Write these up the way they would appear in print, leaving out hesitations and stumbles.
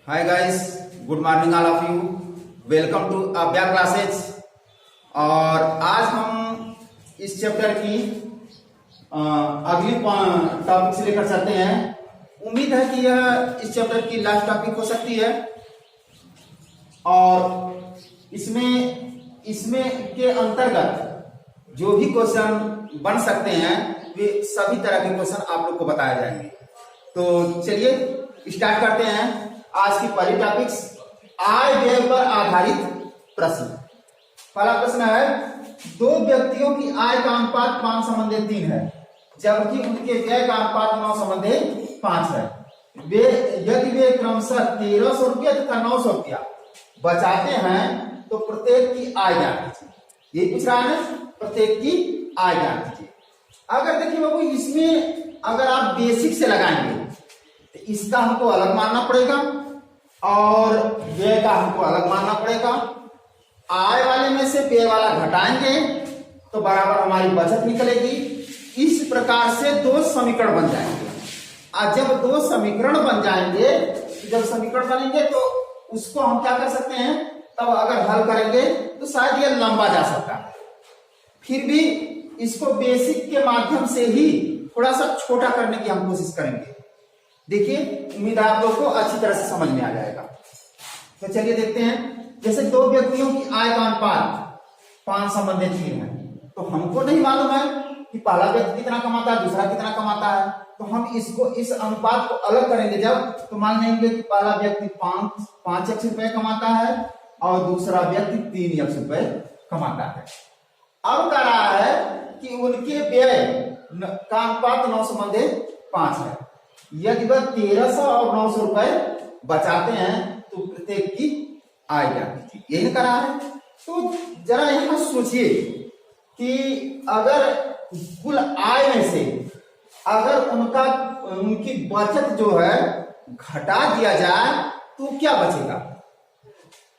Hi guys, good morning all of you. Welcome to Abhya classes. और आज हम इस चैप्टर की अगली टॉपिक से लेकर चलते हैं। उम्मीद है कि यह इस चैप्टर की लास्ट टॉपिक हो सकती है और इसमें के अंतर्गत जो भी क्वेश्चन बन सकते हैं वे सभी तरह के क्वेश्चन आप लोग को बताए जाएंगे। तो चलिए स्टार्ट करते हैं आज की पहली टॉपिक्स, आय व्यय पर आधारित प्रश्न। पहला प्रश्न है, दो व्यक्तियों की आय का अनुपात 5:3 है जबकि उनके व्यय का अनुपात 9:5 है। यदि वे क्रमशः 1300 रुपया तथा 900 रुपया बचाते हैं तो प्रत्येक की आय जान कीजिए। ये पूछ रहा है, प्रत्येक की आय जान कीजिए। अगर देखिए बाबू, इसमें अगर आप बेसिक से लगाएंगे तो इसका हमको अलग मानना पड़ेगा और व्यय का हमको अलग मानना पड़ेगा। आय वाले में से व्यय वाला घटाएंगे तो बराबर हमारी बचत निकलेगी। इस प्रकार से दो समीकरण बन जाएंगे। और जब दो समीकरण बन जाएंगे, जब समीकरण बनेंगे तो उसको हम क्या कर सकते हैं, तब अगर हल करेंगे तो शायद ये लंबा जा सकता है। फिर भी इसको बेसिक के माध्यम से ही थोड़ा सा छोटा करने की हम कोशिश करेंगे। देखिए, उम्मीद है आप लोग को अच्छी तरह से समझ में आ जाएगा। तो चलिए देखते हैं। जैसे दो व्यक्तियों की आय का अनुपात 5:3 है, तो हमको नहीं मालूम है कि पहला व्यक्ति कितना कमाता है, दूसरा कितना कमाता है। तो हम इसको इस अनुपात को अलग करेंगे जब, तो मान लेंगे कि पहला व्यक्ति 5x रुपए कमाता है और दूसरा व्यक्ति 3x रुपए कमाता है। अब कह रहा है कि उनके व्यय का अनुपात 9:5 है। यदि वह 1300 और 900 रुपए बचाते हैं तो प्रत्येक की आय जान कीजिए। यही करा है। तो जरा यहां सोचिए कि अगर कुल आय में से अगर उनकी बचत जो है घटा दिया जाए तो क्या बचेगा।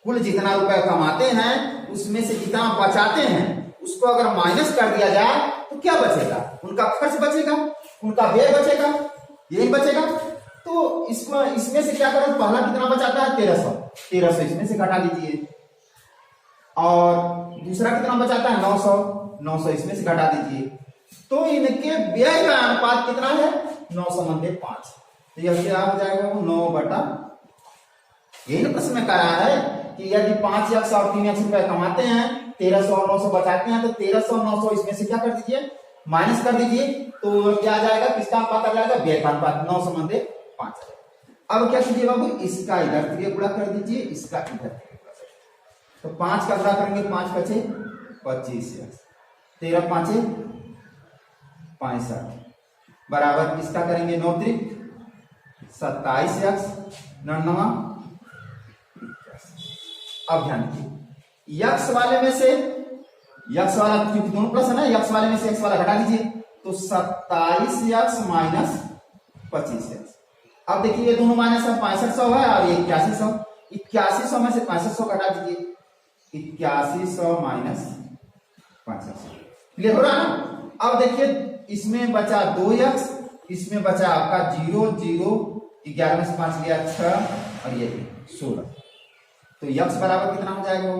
कुल जितना रुपए कमाते हैं उसमें से जितना बचाते हैं उसको अगर माइनस कर दिया जाए तो क्या बचेगा, उनका खर्च बचेगा, उनका व्यय बचेगा, यही बचेगा। तो इसमें से क्या करें, पहला कितना बचाता है 1300 इसमें से घटा दीजिए और दूसरा कितना बचाता है 900 इसमें से घटा दीजिए। तो इनके व्यय का अनुपात कितना है 9:5। तो यह क्या हो जाएगा, 9/। यही ना प्रश्न में कह रहा है कि यदि 5x और 3x रुपए कमाते हैं, 1300 और 900 बचाते हैं, तो 1300 और 900 इसमें से क्या कर दीजिए, माइनस कर दीजिए। तो क्या आ जाएगा, किसका अनुपात आ जाएगा, व्यय का अनुपात 9:5। अब क्या कीजिए बाबू, इसका इधर 3 गुणा कर दीजिए, इसका इधर 3 गुणा कर दीजिए। तो 5 का गुणा करेंगे, 5 बचे 25x, 13 5 65 बराबर इसका करेंगे 9 3 27x 9 अब ध्यान दीजिए, यक्स वाले में से यक्स वाला, क्योंकि दोनों प्लस है ना, यक्स वाले में से एक्स वाला घटा दीजिए तो 27x माइनस 25x। अब देखिए ये दोनों माइनस है, 6500 है और ये 8100। 8100 में से 6500 घटा दीजिए, 8100 माइनस 6500। क्लियर हो रहा है ना। अब देखिए इसमें बचा 2x, इसमें बचा आपका 0 0, 11 में से 5 गया 6 और ये 16। तो x बराबर कितना हो जाएगा,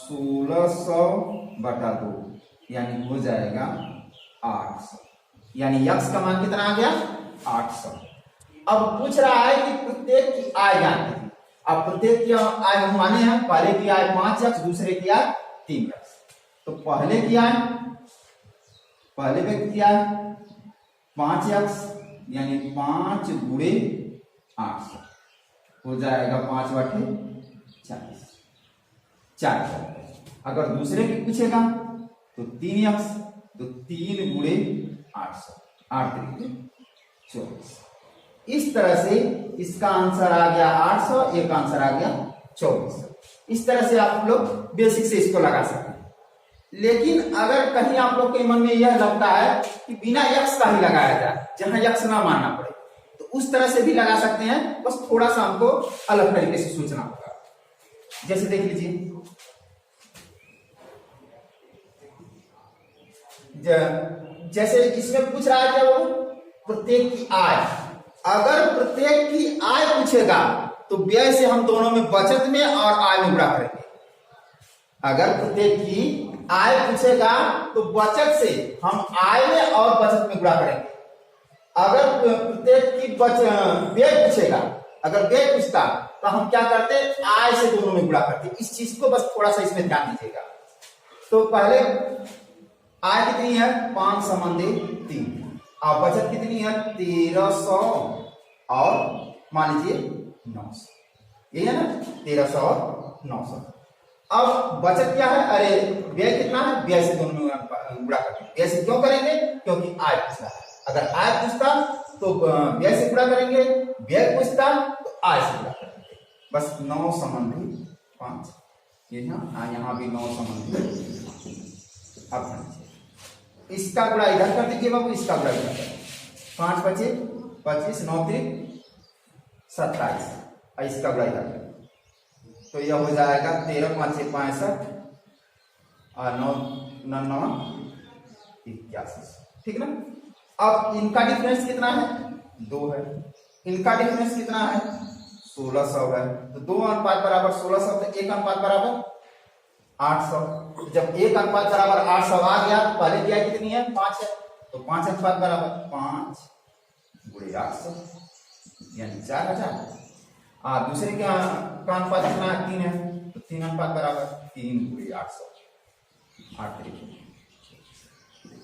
1600/2 यानी हो जाएगा 800। यानी x का मान कितना आ गया 800। अब पूछ रहा है कि प्रत्येक की आय जानते हैं। अब प्रत्येक की आय हम माने हैं, पहले की आय 5x, दूसरे की आय 3x। तो पहले व्यक्ति की आय 5x यानी 5 गुणे 800 हो जाएगा 5/40 4। अगर दूसरे की पूछेगा तो 3x, तो 3 गुणे 800, 8 3 24। इस तरह से इसका आंसर आ गया 800, एक आंसर आ गया 2400। इस तरह से आप लोग बेसिक से इसको लगा सकते हैं। लेकिन अगर कहीं आप लोग के मन में यह लगता है कि बिना x का ही लगाया जाए, जहां x ना मानना पड़े, तो उस तरह से भी लगा सकते हैं। बस थोड़ा सा हमको अलग तरीके से सोचना होगा। जैसे देख लीजिए, जैसे इसमें पूछ रहा है क्या, वो प्रत्येक की आय। अगर प्रत्येक की आय पूछेगा तो व्यय से हम दोनों में बचत में और आय में गुणा करेंगे। अगर प्रत्येक की आय पूछेगा तो बचत से हम आय में और बचत में गुणा करेंगे। अगर प्रत्येक की व्यय पूछेगा, अगर व्यय पूछता तो हम क्या करते, आय से दोनों में गुणा करते। इस चीज को बस थोड़ा सा इसमें ध्यान दीजिएगा। तो पहले आय कितनी है 5 संबंधी 3 और बचत कितनी है 1300 और मान लीजिए 900, ये है ना 1300 और 900। अब बचत क्या है, अरे व्यय कितना है, व्यय से दोनों में गुणा करते हैं। व्यय से क्यों करेंगे, क्योंकि आय पूछता है। अगर आय पूछता तो व्यय से गुणा करेंगे, व्यय पूछता तो आय से गुणा करेंगे। बस 9 संबंधी 5, ये ना यहाँ भी 9 संबंधी। अब इसका गुणा इधर कर दीजिए बाबू, इसका गुणा इधर कर, 5 25 25 9 3 27 और इसका गुणा इधर कर, तो यह हो जाएगा 13 5 6 65 और 9 9 81। ठीक ना। अब इनका डिफरेंस कितना है 2 है, इनका डिफरेंस कितना है 1600 है। तो 2 अनुपात बराबर 1600, तो 1 अनुपात बराबर 800। जब 1 अनुपात बराबर 800 आ गया, पहले क्या कितनी है 5 है, तो 5 अनुपात बराबर 5 गुणे 800 यानी 4000। दूसरे का अनुपात कितना 3 है, तो 3 अनुपात बराबर 3 गुणे 800 8 तरीके।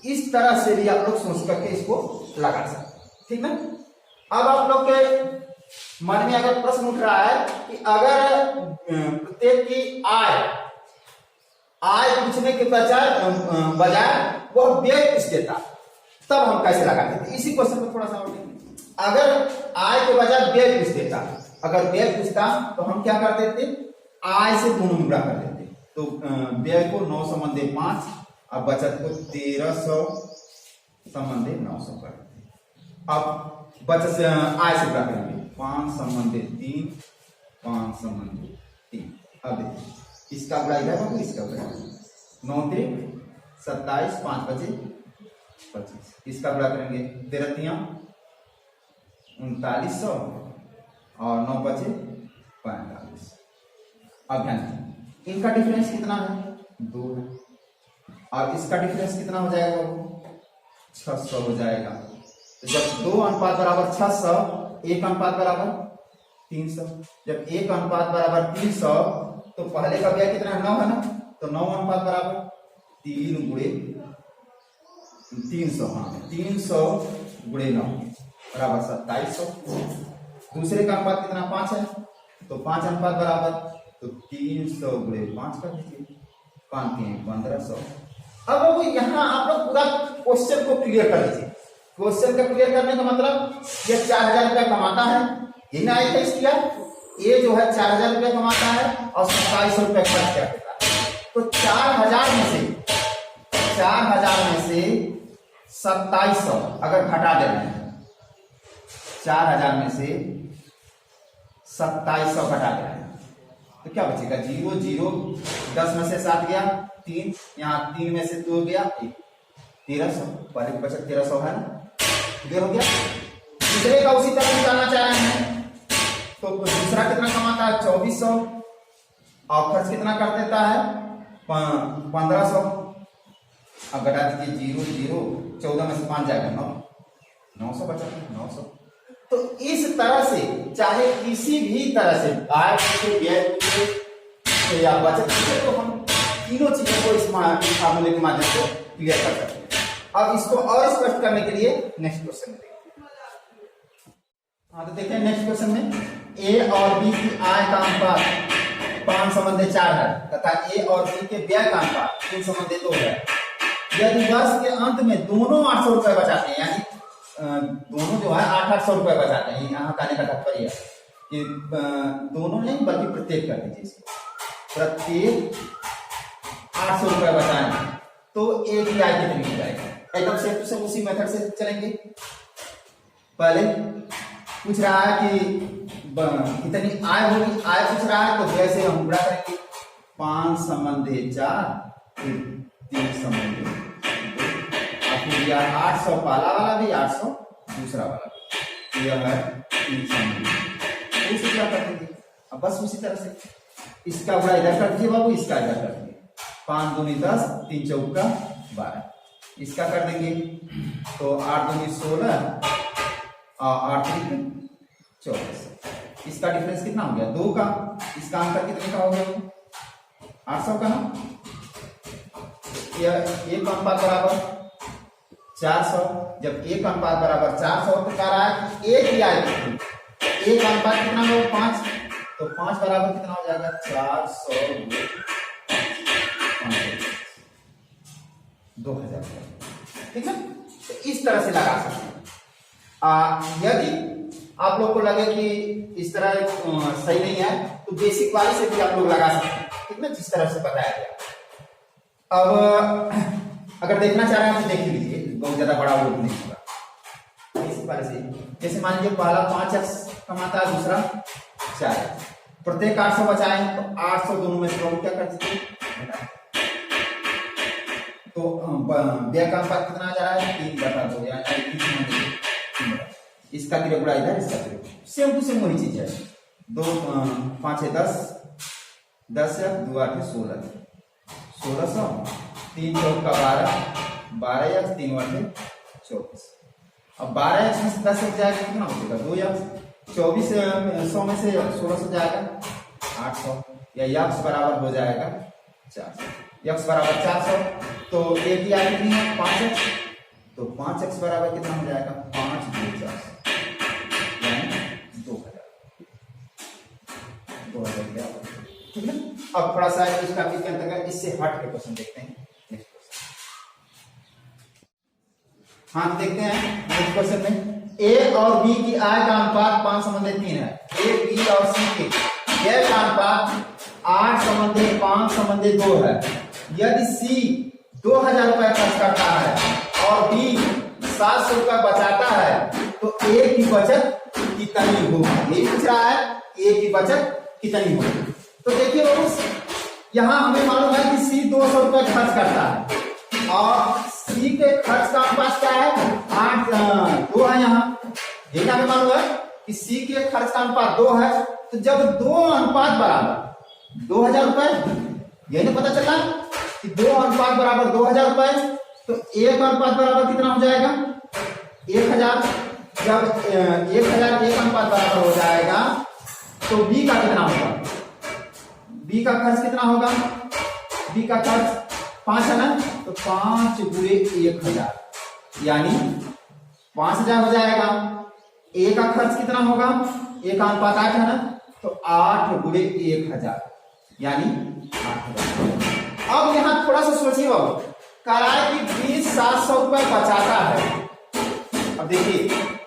इस तरह से भी आप लोग सोच करके इसको लगा सकते, ठीक ना। अब आप लोग के मन में अगर प्रश्न उठ रहा है कि अगर प्रत्येक की आय पूछने के बजाय वह व्यय पूछ देता, तब हम कैसे लगाते थे। इसी क्वेश्चन को थोड़ा सा और अगर आय के बजाय व्यय पूछ देता, अगर व्यय पूछता तो हम क्या कर देते, आय से दोनों में गुणा कर देते। तो व्यय को 9 संबंधी 5 और बचत को 1300 संबंधी 900 कर देते। अब बचत से आय से गुणा करेंगे, 5 संबंधी 3 5 संबंधी 3। अब देखिए इसका गुणा इधर होगा, इसका गुणा 9 3 27 5 25 25, इसका गुणा करेंगे 13 3 3900 और 9 5 45। अब ध्यान, इनका डिफरेंस कितना है 2 है और इसका डिफरेंस कितना हो जाएगा 600 हो जाएगा। तो जब 2 अनुपात बराबर 600, 1 अनुपात बराबर 300, जब 1 अनुपात बराबर 300 तो पहले का व्यय कितना 9 है ना, तो 9 अनुपात बराबर 3 गुणे 300, हाँ 300 गुणे 9 बराबर 2700। दूसरे का अनुपात कितना 5 है, तो 5 अनुपात बराबर, तो 300 गुणे 5 कर दीजिए, 5 3 1500। अब वो यहाँ आप लोग पूरा क्वेश्चन को क्लियर कर लीजिए। क्वेश्चन का क्लियर करने का मतलब ये 4000 रुपया कमाता है, ये ना आई किया, ये जो है 4000 रुपया कमाता है और 2700 रुपया खर्च कर देता है। तो 4000 में से 2700 अगर घटा दे रहे हैं, 4000 में से 2700 घटा दे रहे हैं, तो क्या बचेगा 0 0, 10 में से 7 गया 3, यहाँ 3 में से 2 गया 1, 1300। पहले की बचत 1300 है ना, क्लियर हो गया। दूसरे का उसी तरह निकालना चाह रहे हैं, तो दूसरा कितना कमाता है 2400 और खर्च कितना कर देता है 1500। अब घटा दीजिए 0 0, 14 में से 5 जाएगा 9, 900 बचा 900। तो इस तरह से चाहे किसी भी तरह से आय से व्यय या बचत से, तो हम तीनों चीजों को इस फार्मूले के माध्यम से क्लियर कर सकते हैं। अब इसको और स्पष्ट करने के लिए नेक्स्ट क्वेश्चन में हाँ, तो देखिए नेक्स्ट क्वेश्चन में ए और बी की आय का अनुपात 5 संबंधी 4 है तथा ए और बी के व्यय का अनुपात 3 संबंधी 2 है। यदि वर्ष के अंत में दोनों 800 रुपए बचाते हैं, यानी दोनों जो है 800 रुपए बचाते हैं, यहाँ कहने का तात्पर्य है कि दोनों नहीं बल्कि प्रत्येक कर दीजिए इसको, प्रत्येक 800 रुपए बचाएं तो ए की आय कितनी हो जाएगी। एकदम सेम टू सेम उसी मेथड से चलेंगे। पहले पूछ रहा है कि कितनी आय होगी, आय पूछ रहा है तो व्यय से हम गुणा करेंगे, 5 संबंधी 4 फिर 3 संबंधी 2, फिर 800 पहला वाला भी 800 दूसरा वाला भी, यह है 3 संबंधी उसी तरह कर देंगे। अब बस उसी तरह से इसका बड़ा इधर कर दीजिए बाबू, इसका इधर कर दीजिए। 5 दूनी 10, 3 चौका 12, इसका कर देंगे तो 8 दूनी 16 और 8 3 24। इसका डिफरेंस कितना हो गया? 2 का। इसका अंतर कितने का हो गया? 800 का ना। एक अनुपात बराबर 400। जब एक अनुपात बराबर 400 तो कह रहा है कि एक ही आएगी। एक अनुपात कितना होगा? 5। तो 5 बराबर कितना हो जाएगा? 400 2000। ठीक है, तो इस तरह से लगा सकते हैं। यदि आप लोग को लगे कि इस तरह सही नहीं है तो बेसिक वाले से भी आप लोग लगा सकते हैं। ठीक है, जिस तरह से बताया गया। अब अगर देखना चाह रहे हैं तो देख लीजिए, बहुत ज्यादा बड़ा वो नहीं होगा। बेसिक वाले से जैसे मान लीजिए पहला 5x कमाता है, दूसरा 4। प्रत्येक 800 बचाएं तो 800 दोनों में से क्या कर दीजिए? तो व्यय का अनुपात कितना आ जा रहा है? 3/2 यानी 3। इसका तिरक बड़ा इधर, इसका तिरक सेम टू सेम वही चीज है। 2 5 है 10, 10 है 2 8 है 16, 1600, 3 चौका 12, 12 या 3 8 है 24। अब 12 में से 10 से जाएगा कितना हो जाएगा? 2 या 24 100 में से 1600 जाएगा 800, या यक्स बराबर हो जाएगा 400। यक्स बराबर 400 तो एक ही आगे कितनी है? 5x। तो 5x बराबर कितना हो जाएगा? 5 2 400 यानी 2000। ठीक है। अब थोड़ा सा इस टॉपिक के अंतर्गत इससे हट के क्वेश्चन देखते हैं। नेक्स्ट क्वेश्चन, हाँ देखते हैं नेक्स्ट क्वेश्चन में ए और बी की आय का अनुपात 5:3 है। ए बी और सी के व्यय का अनुपात 8:5:2 है। यदि सी 2000 रुपए खर्च करता है और बी 700 रुपए बचाता है तो ए की बचत कितनी होगी? ये पूछ रहा है ए की बचत कितनी होगी। तो देखिए यहाँ हमें मालूम है कि सी 200 रुपए खर्च करता है और सी के खर्च का अनुपात क्या है? 2 है। यहाँ ये हमें मालूम है कि सी के खर्च का अनुपात 2 है। तो जब 2 अनुपात बराबर 2000 रुपए, यही पता चला कि 2 अनुपात बराबर 2000 रुपए, तो 1 अनुपात बराबर कितना हो जाएगा? 1000। जब 1000 1 अनुपात बराबर हो जाएगा तो बी का कितना होगा? बी का खर्च कितना होगा? बी का खर्च 5 है ना, तो 5 गुणे 1000 यानी 5000 हो जाएगा। ए का खर्च कितना होगा? ए का अनुपात 8 है ना, तो 8 गुणे 1000 यानी 8000। अब यहाँ थोड़ा सा सोचिए बाबू, कह रहा है कि बी 700 रुपए बचाता है। अब देखिए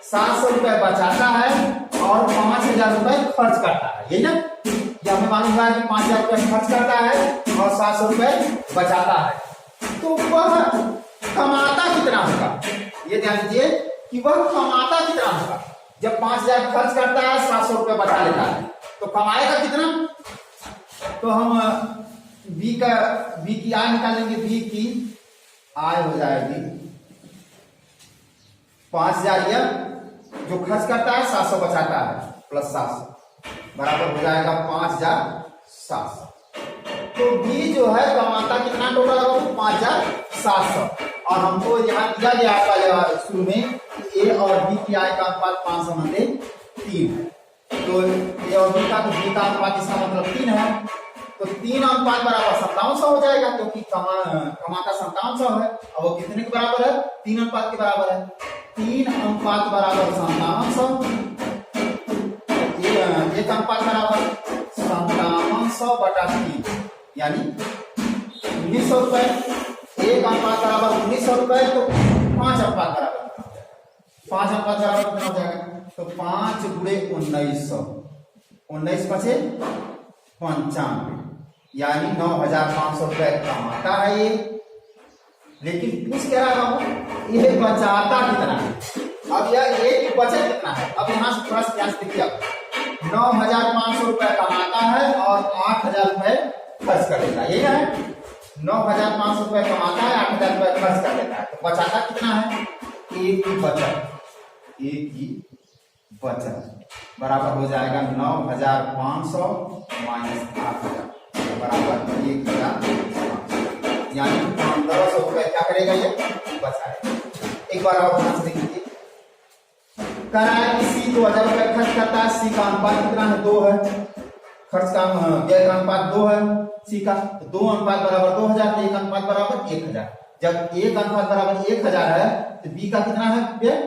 700 रुपए बचाता है और 5000 रुपए खर्च करता है, यही ना? जब हमें मालूम है कि 5000 रुपए खर्च करता है और 700 रुपए बचाता है, तो वह कमाता कितना होगा? ये ध्यान दीजिए कि वह कमाता कितना होगा। जब 5000 खर्च करता है 700 रुपए बचा लेता है तो कमाएगा कितना? तो हम बी की आय निकालेंगे। बी की आय हो जाएगी 5000, या जो खर्च करता है 700 बचाता है प्लस 700 बराबर हो जाएगा 5700। तो बी जो है कमाता कितना टोटल होगा? 5700। और हमको यहाँ दिया गया आपका शुरू में ए और बी की आय का अनुपात 5:3 है। तो ए और बी का अनुपात इसका मतलब 3 है। तो 3 अनुपात बराबर 5700 हो जाएगा, क्योंकि कमाता 5700 है। अब वो कितने के बराबर है? 3 अनुपात के बराबर है। 3 अनुपात बराबर 5700, एक अनुपात बराबर 5700/3 यानी 1900 रुपए। एक अनुपात बराबर 1900 रुपए, तो 5 अनुपात बराबर 5 अनुपात बराबर कितना हो जाएगा? तो 5 गुणे 1900, 19 बचे 95 यानी 9500 रुपए कमाता है ये। लेकिन पूछ क्या रहा बाबू, ये बचाता कितना है? अब यह ए की बचत कितना है? अब यहां से थोड़ा सा ध्यान से देखिए, 9500 रुपए कमाता है और 8000 रुपए खर्च कर देता है, यही है। 9500 रुपए कमाता है, 8000 रुपए खर्च कर देता है, तो बचाता कितना है? एक की बचत, एक की बचत बराबर हो जाएगा 9,500 माइनस 8,000 बराबर 1,000, यानी 1,500 रुपए क्या करेगा ये बचाएगा। एक बार और ध्यान से देखिए, कह रहा है कि सी 2,000 रुपए खर्च करता है, सी का अनुपात कितना है 2 है, खर्च का व्यय का अनुपात 2 है सी का, तो 2 अनुपात बराबर 2,000, 1 अनुपात बराबर 1,000। जब 1 अनुपात बराबर 1,000 है तो बी का कितना है व्यय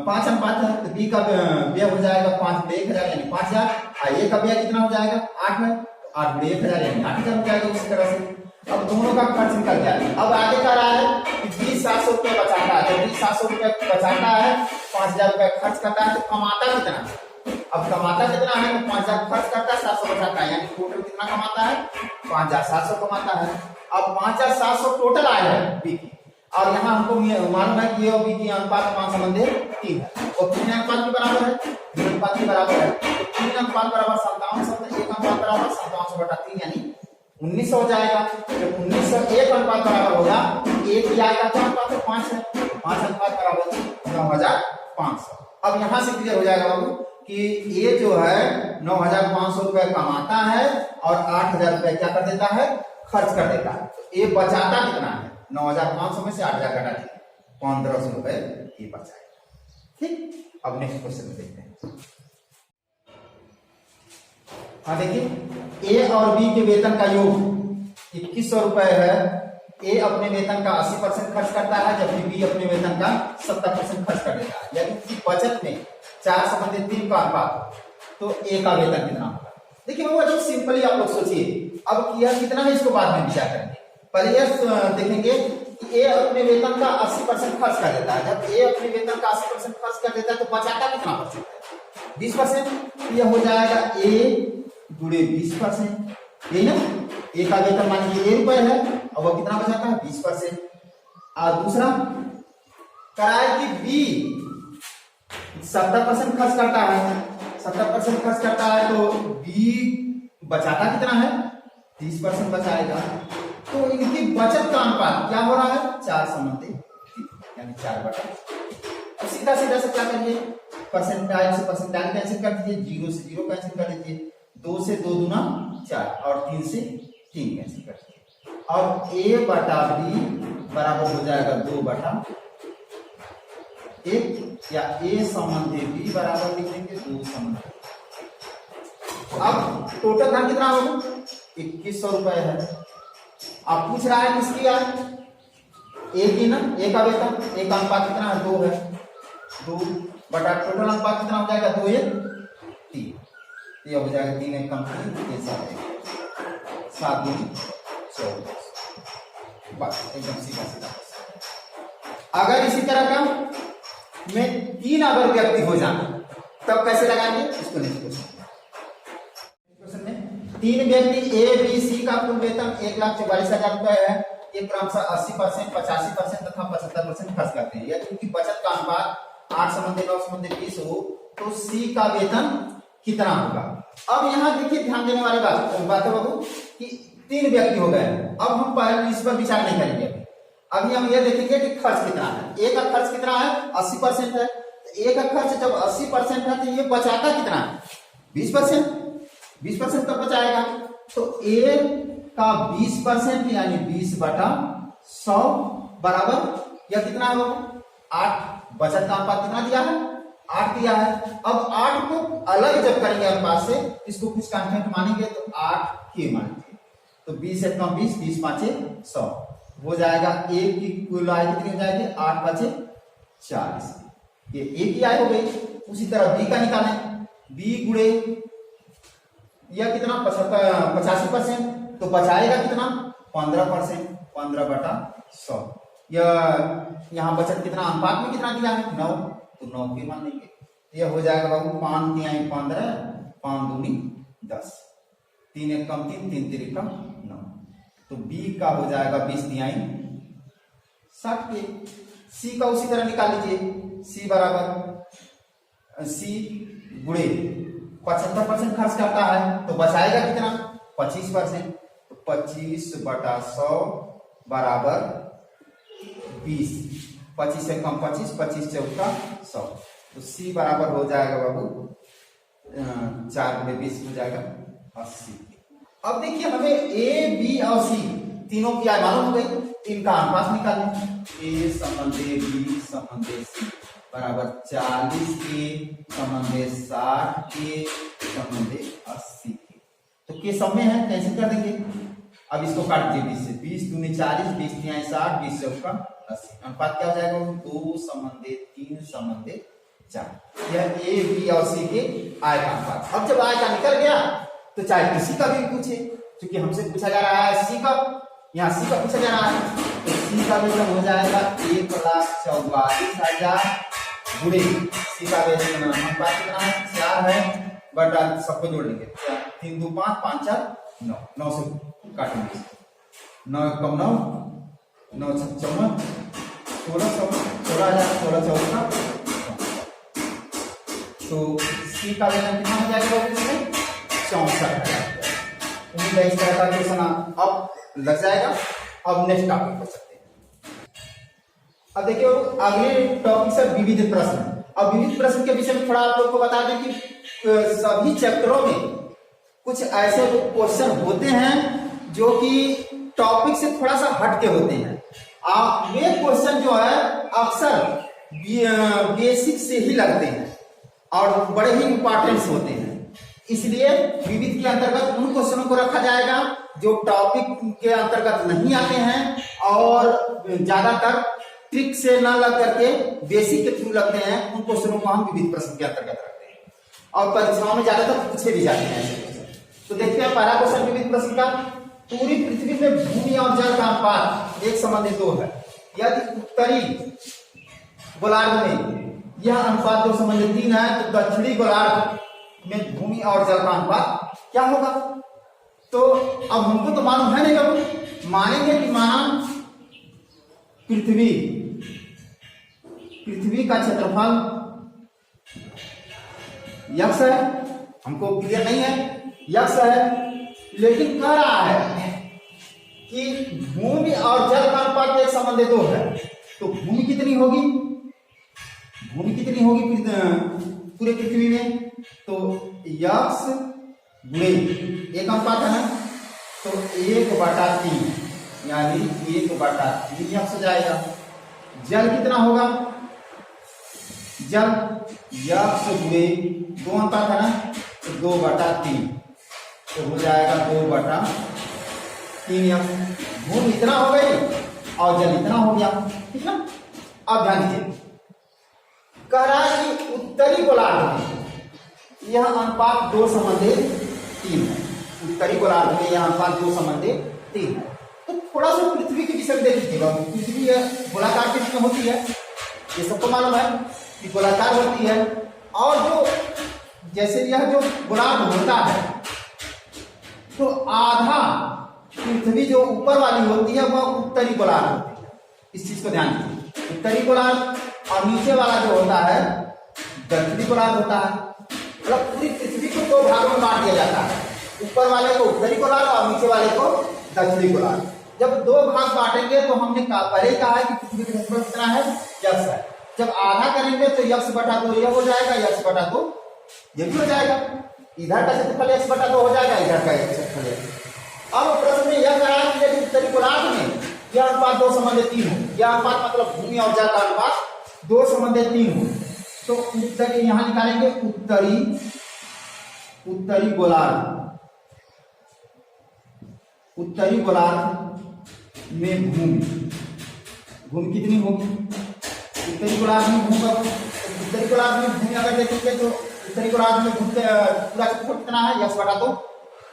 5 अनुपात है, तो बी का व्यय हो जाएगा 5 गुणे 1,000 यानी 5,000, और ए का व्यय कितना हो जाएगा 8 है, तो 8 गुणे 1,000 यानी 8,000 हो जाएगा। इसी तरह से अब दोनों का खर्च निकल गया। अब आगे कह रहा है कि 20,700 रुपए बचाता है, जब 20,700 रुपए बचाता है, 5,000 रुपए खर्च करता है, तो कमाता कितना है? अब कमाता कितना है? तो 5,000 खर्च करता है, 700 बचाता है, यानी टोटल कितना कमाता है 5,700 कमाता है। अब 5,700 टोटल आया है बी की, और यहाँ हमको मालूम है कि ये बी की अनुपात मान संबंधी 3 है, और 3 अनुपात के बराबर है, 3 अनुपात के बराबर है, तो 3 अनुपात बराबर 57, 1 अनुपात बराबर 57/3 यानी 1900 हो जाएगा। जब 1900 1 अनुपात बराबर होगा, एक ही आएगा तो अनुपात तो 5 है, 5 अनुपात बराबर 9,500। अब यहाँ से क्लियर हो जाएगा बाबू कि ये जो है 9,500 रुपए कमाता है और 8,000 रुपए क्या कर देता है खर्च कर देता है। तो ये बचाता कितना है? 9,500 में से 8,000 घटा दीजिए, 1,500 रुपए ये बचाएगा। ठीक, अब नेक्स्ट क्वेश्चन में देखते हैं। हाँ देखिए, ए और बी के वेतन का योग 2,100 रुपए है। ए अपने वेतन का 80% खर्च करता है, जबकि बी अपने वेतन का 70% खर्च कर देता है, यानी कि बचत में 4 संबंधित 3 का अनुपात, तो ए का वेतन कितना होगा? देखिए वो एकदम सिंपली आप लोग सोचिए, अब किया कितना है इसको बाद में विचार करेंगे। पहले यह देखेंगे कि ए अपने वेतन का 80% खर्च कर देता है। जब ए अपने वेतन का 80% खर्च कर देता है तो बचाता कितना परसेंट है? 20%। यह हो जाएगा ए गुणे 20%, यही ना। ए का वेतन मान लीजिए ए रुपए है और वो कितना बचाता है 20%। और दूसरा कराए कि बी 70% खर्च करता है, 70% खर्च करता है, तो बी बचाता कितना है 30% बचाएगा। तो इनकी बचत का अनुपात क्या हो रहा है 4 संबंधी, यानी 4/। अब सीधा सीधा से क्या करिए, परसेंटाइल से परसेंटाइल कैंसिल कर दीजिए, 0 से 0 कैंसिल कर दीजिए, 2 से 2 दूना 4 और 3 से 3 कैंसिल कर दीजिए। और a बटा b बराबर हो जाएगा 2/1, या a संबंधी b बराबर लिख देंगे 2 संबंधी। अब टोटल धन कितना होगा 2,100 रुपए है। अब पूछ रहा है किसकी यार, ए की ना, ए का वेतन, ए का अनुपात कितना है 2 है, 2 बटा टोटल अनुपात कितना हो जाएगा 2 1 3, ये हो जाएगा 3 1 कम 3 ये 7 2 14, बस एकदम सीधा सीधा। अगर इसी तरह का में 3 अगर व्यक्ति हो जाए तब कैसे लगाएंगे इसको नेक्स्ट क्वेश्चन में। 3 व्यक्ति ए बी सी का कुल वेतन 1,44,000 रुपए है। ये क्रमशः 80%, 85% तथा 75% खर्च करते हैं। यदि उनकी बचत का अनुपात 8 संबंधी 9 संबंधी 20 हो तो सी का वेतन कितना होगा? अब यहाँ देखिए ध्यान देने वाली बात है बाबू कि 3 व्यक्ति हो गए। अब हम पहले इस पर विचार नहीं करेंगे, अभी हम ये देखेंगे कि खर्च कितना है। ए का खर्च कितना है 80% है, तो ए का खर्च जब 80% है तो ये बचाता कितना है 20%, 20% कब बचाएगा? तो ए का 20% यानी 20/100 बराबर या कितना है 8। बचत का अनुपात कितना दिया है 8 दिया है। अब 8 को अलग जब करेंगे अनुपात से, इसको कुछ कांस्टेंट मानेंगे तो 8 के मानेंगे, तो 20 से 20, 20 5 100 हो जाएगा। ए की कुल आय कितनी हो जाएगी 8 5 40, ये ए की आय हो गई। उसी तरह बी का निकालें, बी गुणे यह कितना 85%, तो बचाएगा कितना 15%, 15/100। यहाँ बचत कितना अनुपात में कितना दिया है 9, तो 9 के मान लेंगे। यह हो जाएगा बाबू 5 3 15, 5 2 10, 3 1 कम 3, 3 3 कम 9, तो बी का हो जाएगा 20 3 60 के। सी का उसी तरह निकाल लीजिए, सी बराबर सी गुणे 75% खर्च करता है तो बचाएगा कितना 25%, तो 25/100 बराबर 20, 25 से कम 25, 25 चौका 100, तो सी बराबर हो जाएगा बाबू 4 × 20 हो जाएगा 80। अब देखिए हमें ए बी और सी तीनों की आय मालूम हो गई, इनका अनुपात निकालना। ए संबंधे बी संबंधे सी बराबर 40 के संबंधे 60 के संबंधे 80 के। तो के सब में है, कैसे कर देंगे? अब इसको काट दीजिए 20 से, 20 दूनी 40, 20 तिहाई 60, 20 चौका 80। अनुपात क्या हो जाएगा? 2 संबंधे 3 संबंधे 4। यह ए बी और सी के आय का अनुपात। अब जब आय का निकल गया तो चाहे किसी का भी पूछे, क्योंकि हमसे पूछा जा रहा है सी का, यहाँ सी का पूछा जा रहा है, तो सी का वेतन हो जाएगा 1,44,000 गुणे सी का वेतन अनुपात कितना है? 4 है, बट सबको जोड़ लेंगे 3 2 5 5 4 9, 9 से काटेंगे, 9 कम 9, 9 6 14, 16,000 14 तो सी का वेतन कितना हो जाएगा? इसमें 64,000। उम्मीद है इस तरह का क्वेश्चन अब लग जाएगा। अब नेक्स्ट टॉपिक पर चलते हैं। अब देखिए अगले टॉपिक से विविध प्रश्न। अब विविध प्रश्न के विषय में थोड़ा आप लोग को बता दें कि सभी चैप्टरों में कुछ ऐसे क्वेश्चन होते हैं जो कि टॉपिक से थोड़ा सा हट के होते हैं। ये क्वेश्चन जो है अक्सर बेसिक से ही लगते हैं और बड़े ही इंपॉर्टेंस होते हैं, इसलिए विविध के अंतर्गत उन क्वेश्चनों को रखा जाएगा जो टॉपिक के अंतर्गत नहीं आते हैं और ज्यादातर ट्रिक से न लग करके बेसिक के थ्रू लगते हैं। उन क्वेश्चनों को हम विविध प्रश्न के अंतर्गत रखते हैं और परीक्षाओं में ज्यादातर पूछे भी जाते हैं ऐसे क्वेश्चन। तो देखते हैं पहला क्वेश्चन विविध प्रश्न का। पूरी पृथ्वी में भूमि और जल का अनुपात 1:2 है। यदि उत्तरी गोलार्ध में यह अनुपात 2:3 है तो दक्षिणी गोलार्ध में भूमि और जल का अनुपात क्या होगा? तो अब हमको तो मालूम है नहीं बाबू, मानेंगे कि माना पृथ्वी का क्षेत्रफल यक्ष है, हमको क्लियर नहीं है, यक्ष है, लेकिन कह रहा है कि भूमि और जल का अनुपात 1:2 है। तो भूमि कितनी होगी? भूमि कितनी होगी पूरे पृथ्वी में? तो यक्ष गुणे एक अनुपात है ना, तो 1/3 यानी 1/3 यक्ष हो जाएगा। जल कितना होगा? जल यक्ष गुणे 2 अनुपात है ना, तो 2/3 तो हो जाएगा 2/3 यक्ष। भूमि इतना हो गई और जल इतना हो गया, ठीक ना? अब ध्यान दीजिए, कह रहा है कि उत्तरी गोलार्ध में यह अनुपात 2:3 है। उत्तरी गोलार्ध में यह अनुपात 2:3 है। तो थोड़ा सा पृथ्वी के विषय में देख लीजिएगा। पृथ्वी गोलाकार के में होती है, ये सबको मालूम है कि गोलाकार होती है। और जो जैसे यह जो गोलार्ध होता है तो आधा पृथ्वी जो ऊपर वाली होती है वह उत्तरी गोलार्ध होती है। इस चीज को ध्यान दीजिए, उत्तरी गोलार्ध और नीचे वाला जो होता है दक्षिणी गोलार्ध होता है। मतलब पूरी पृथ्वी को 2 भागों में बांट दिया जाता है, ऊपर वाले को उत्तरी गोलार्ध और नीचे वाले को दक्षिणी गोलार्ध। जब 2 भाग बांटेंगे तो हमने पहले ही कहा है कि पृथ्वी का क्षेत्रफल कितना है? यक्ष है। जब आधा करेंगे तो यक्ष/2 यह हो जाएगा, यक्ष/2 ये भी हो जाएगा। इधर का क्षेत्रफल x/2 हो जाएगा, इधर का क्षेत्रफल। अब प्रश्न में यह कहा कि यदि उत्तरी गोलार्ध में यह अनुपात 2:3 हो, यह अनुपात मतलब भूमि और जल का अनुपात 2:3 हो, तो उत्तरी यहां निकालेंगे उत्तरी गोलार्ध में भूमि कितनी होगी? उत्तरी गोलार्ध में उत्तरी गोलार्ध में भूमि अगर देखेंगे तो उत्तरी गोलार्ध में पूरा क्षेत्रफल कितना है? यक्ष/2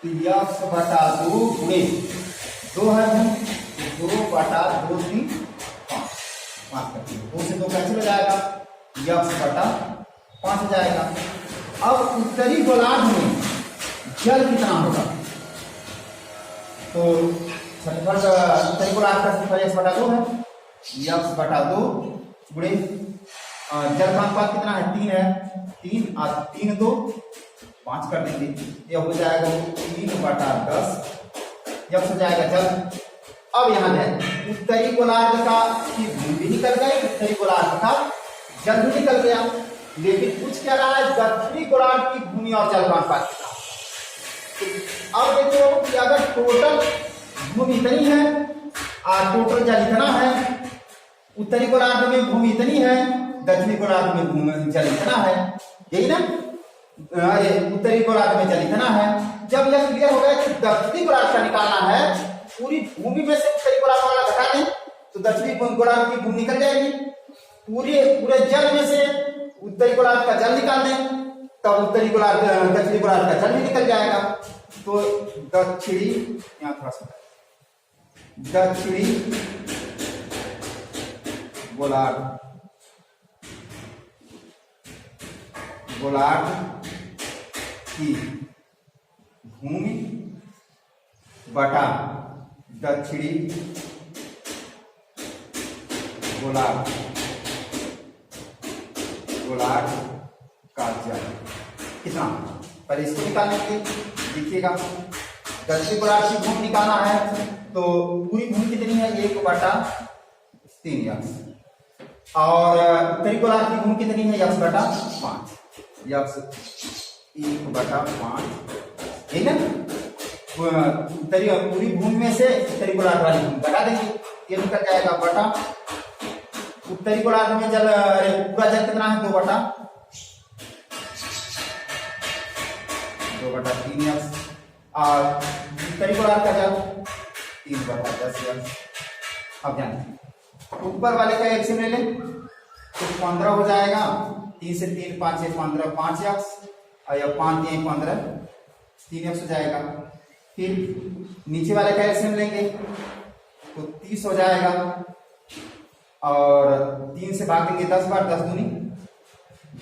तो यक्ष/2 गुणे 2 है, 2/2 3 5 करते हैं, 2 से 2 कैंसिल हो जाएगा, यक्ष/5 हो जाएगा। अब उत्तरी गोलार्ध में जल कितना होगा? तो क्षेत्रफल उत्तरी गोलार्ध का क्षेत्रफल यक्ष/2 है, यक्ष/2 गुणे जल का अनुपात कितना है? 3 है, 3 और 3 2 5 कर देंगे, यह हो जाएगा 3/10 यक्ष हो जाएगा जल। अब यहाँ है उत्तरी गोलार्ध का की भूमि भी निकल गई, उत्तरी गोलार्ध का जल भी निकल गया। लेकिन पूछ क्या रहा है, दक्षिणी गोलार्ध की भूमि और जल का अनुपात कितना। तो अब देखो कि अगर टोटल भूमि इतनी है और टोटल जल इतना है, उत्तरी गोलार्ध में भूमि इतनी है, दक्षिणी गोलार्ध में भूमि जल इतना है, यही ना। अरे उत्तरी गोलार्ध में जल इतना है। जब यह क्लियर हो गया कि दक्षिणी गोलार्ध का निकालना है, पूरी भूमि में से उत्तरी गोलार्ध वाला घटा दें तो दक्षिणी गोलार्ध की भूमि निकल जाएगी। पूरे जल में से उत्तरी गोलार्ध का जल निकाल दें तब उत्तरी गोलार्ध दक्षिणी गोलार्ध का जल भी निकल जाएगा। तो दक्षिणी, यहां थोड़ा सा, दक्षिणी गोलार्ध की भूमि बटा दक्षिणी गोलार्ध का जल कितना। पहले इसको निकालने के लिए देखिएगा, दक्षिणी गोलार्ध की भूमि निकालना है तो पूरी भूमि कितनी है, 1/3 यक्स, और उत्तरी गोलार्ध की भूमि कितनी है, x/5, यक्स 1/5, ठीक है। उत्तरी पूरी भूमि में से उत्तरी गोलार्ध वाली भूमि घटा देंगे, ये निकल जाएगा बटा उत्तरी गोलार्ध में जल, पूरा जल कितना है, 2/3 यक्स, और उत्तरी गोलार्ध का जल 3/10 यक्स। अब जानिए ऊपर वाले का एलसीएम ले लें तो 15 हो जाएगा, 3 से 3 5 से 15 5 यक्स, और यह 5 3 15 3 यक्स हो जाएगा। फिर नीचे वाले का एलसीएम लेंगे तो 30 हो जाएगा, और 3 से भाग देंगे 10 बार, 10 दूनी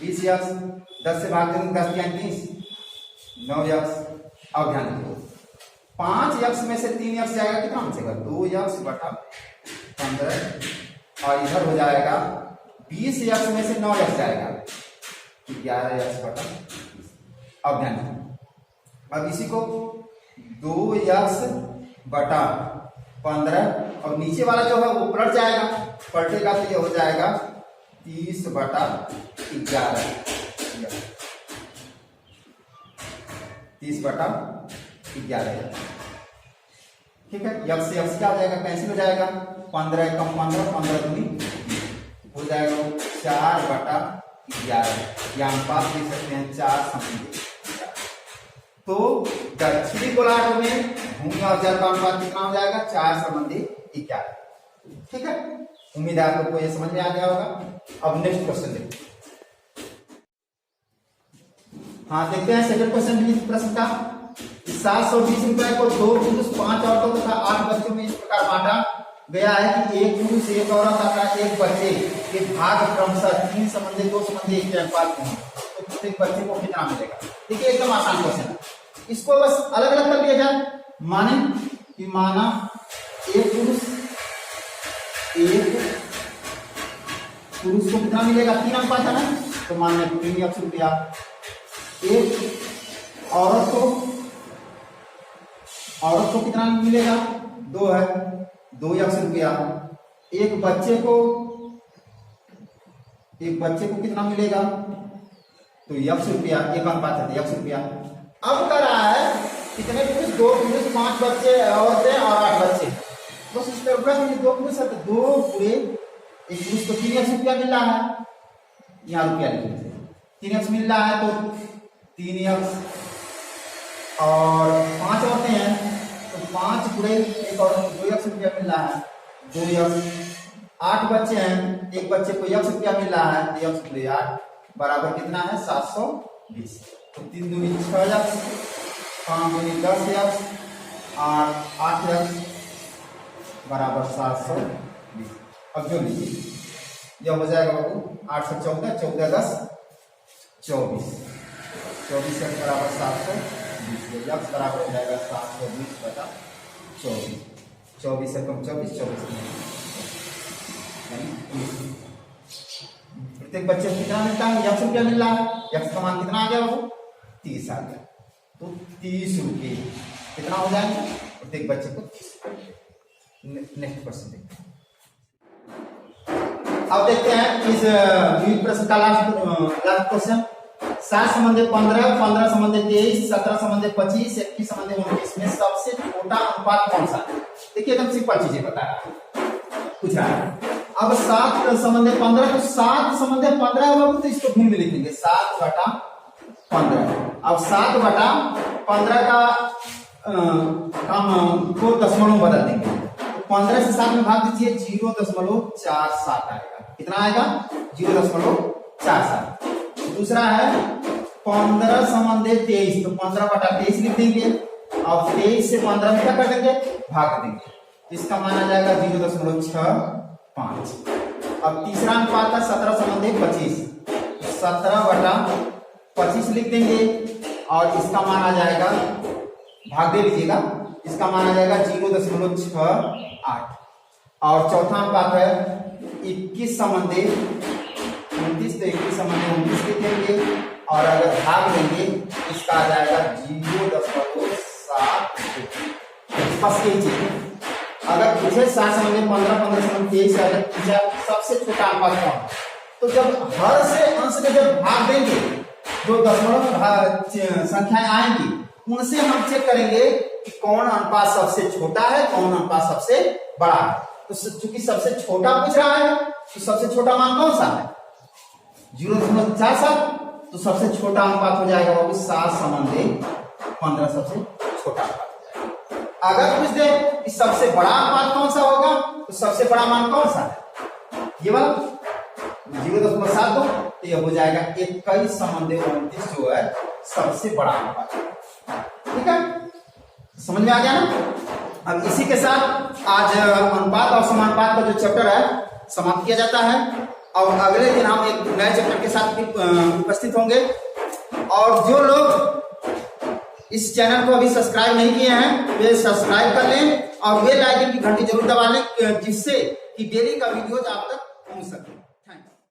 20 यक्स, 10 से भाग देंगे 10 या 30 9 यक्स। अब ध्यान दीजिए 5 यक्स में से 3 यक्स जाएगा, कितना बचेगा, 2 यक्स बटा 15, और इधर हो जाएगा 20 यक्स में से 9 यक्स जाएगा, 11 यक्स बटा 20। अब ध्यान दीजिए, अब इसी को 2 यक्स बटा 15, और नीचे वाला जो है वो पलट जाएगा, पलटेगा तो ये हो जाएगा 30/11, 30/11, ठीक है। यक्स से यक्स क्या हो जाएगा, कैंसिल हो जाएगा, 15 कम 15, 15 दूनी हो जाएगा 4/11, या अनुपात देख सकते हैं 4:11। तो दक्षिणी गोलार्ध में भूमि और जल का अनुपात कितना हो जाएगा, 4:11, ठीक है। उम्मीद है आप लोग को ये समझ में आ गया होगा। अब नेक्स्ट क्वेश्चन देखते हैं। हाँ देखते हैं सेकंड क्वेश्चन भी प्रश्न का। 720 रुपए को 2 पुरुष 5 औरतों तथा 8 बच्चों में इस प्रकार बांटा गया है कि 1 पुरुष 1 औरत तथा 1 बच्चे के भाग क्रमशः 3 संबंधी 2 संबंधी 1 के अनुपात में, तो प्रत्येक बच्चे को कितना मिलेगा। देखिए एकदम आसान क्वेश्चन है, इसको बस अलग अलग कर लिया जाए। माने कि माना 1 पुरुष को कितना मिलेगा, 3 अनुपात है ना, तो मान लें 3 यक्स रुपया। 1 औरत को कितना मिलेगा, 2 है, 2 यक्स रुपया। एक बच्चे को कितना मिलेगा, तो यक्स रुपया, 1 अनुपात है यक्स रुपया। अब कर रहा है कितने पुरुष, 2 पुरुष 5 बच्चे औरतें और 8 बच्चे, बस इस तरह 2 पुरुष है तो 2 पूरे, एक पुरुष को 3 यक्स रुपया मिल रहा है, यहाँ रुपया लिखिए 3 यक्स मिल रहा है, तो 3 यक्स, और 5 औरतें हैं तो 5 पूरे, एक औरत को 2 यक्स रुपया मिल रहा है, 2 यक्स। 8 बच्चे हैं, एक बच्चे को यक्स रुपया मिल रहा है, तो यक्स पूरे 8 बराबर कितना है, 720। तो 3 दूनी 6 यक्स, 5 दूनी 10 यक्स, और 8 यक्स बराबर 720। अब जो लीजिए यह हो जाएगा बाबू 8 से 14, 14 10 24, 24 यक्स बराबर 720, यक्स बराबर हो जाएगा 720/24, 24 से कम 24, 24 प्रत्येक बच्चे को कितना मिलता है, यक्स रुपया मिल रहा है, यक्स का मान कितना आ गया बाबू, 30 आ गया, तो 30 रुपये कितना हो जाएगा, प्रत्येक बच्चे को 30 रुपये। नेक्स्ट क्वेश्चन देखते हैं। अब देखते हैं इस विविध प्रश्न का लास्ट क्वेश्चन। 7 संबंधी 15, 15 संबंधी 23, 17 संबंधी 25, 21 संबंधी 29 में सबसे छोटा अनुपात कौन सा है? देखिए एकदम सिंपल चीजें बता रहा है, पूछ रहा है। अब 7 संबंधी 15, तो 7 संबंधी 15 होगा तो इसको भिन्न लिखेंगे 7/15। अब 7/15 का काम को दशमलव में बदल देंगे, तो 15 से 7 में भाग दीजिए 0.47 आएगा। कितना आएगा? 0.47। दूसरा है 15 संबंधी 23, तो 15/23 लिख देंगे और 23 से 15 में क्या कर देंगे? भाग देंगे, इसका मान आ जाएगा 0.65। अब तीसरा अनुपात है 17 संबंधी 25, 17/25 लिख देंगे और इसका मान आ जाएगा, भाग दे लीजिएगा, इसका मान आ जाएगा 0.68। और चौथा अनुपात है 21 संबंधी 29, तो 21 संबंधी 29 लिख देंगे और अगर भाग देंगे इसका आ जाएगा 0.7। बस यही चीज। अगर पूछे 7 संबंधी 15, 15 संबंधी 23 अगर पूछा सबसे छोटा अनुपात कौन है, तो जब हर से अंश के जब भाग देंगे, जो दशमलव संख्याएं आएंगी उनसे हम चेक करेंगे कि कौन अनुपात सबसे छोटा है, कौन अनुपात सबसे बड़ा है। तो चूंकि सबसे छोटा पूछ रहा है तो सबसे छोटा मान कौन सा है? 0.47। तो सबसे छोटा अनुपात हो जाएगा वो भी 7 संबंधी 15 सबसे छोटा अनुपात हो जाएगा। अगर पूछ दे कि सबसे बड़ा अनुपात कौन सा होगा, तो सबसे बड़ा मान कौन सा है? ये वाला 0.72, तो ये हो जाएगा 21 संबंधी 29 जो है सबसे बड़ा अनुपात। ठीक है, समझ में आ गया ना? अब इसी के साथ आज अनुपात और समानुपात का जो चैप्टर है समाप्त किया जाता है और अगले दिन हम एक नए चैप्टर के साथ उपस्थित होंगे। और जो लोग इस चैनल को अभी सब्सक्राइब नहीं किए हैं वे सब्सक्राइब कर लें और बेल आइकन की घंटी जरूर दबा लें, जिससे कि डेली का वीडियो आप तक पहुंच सके।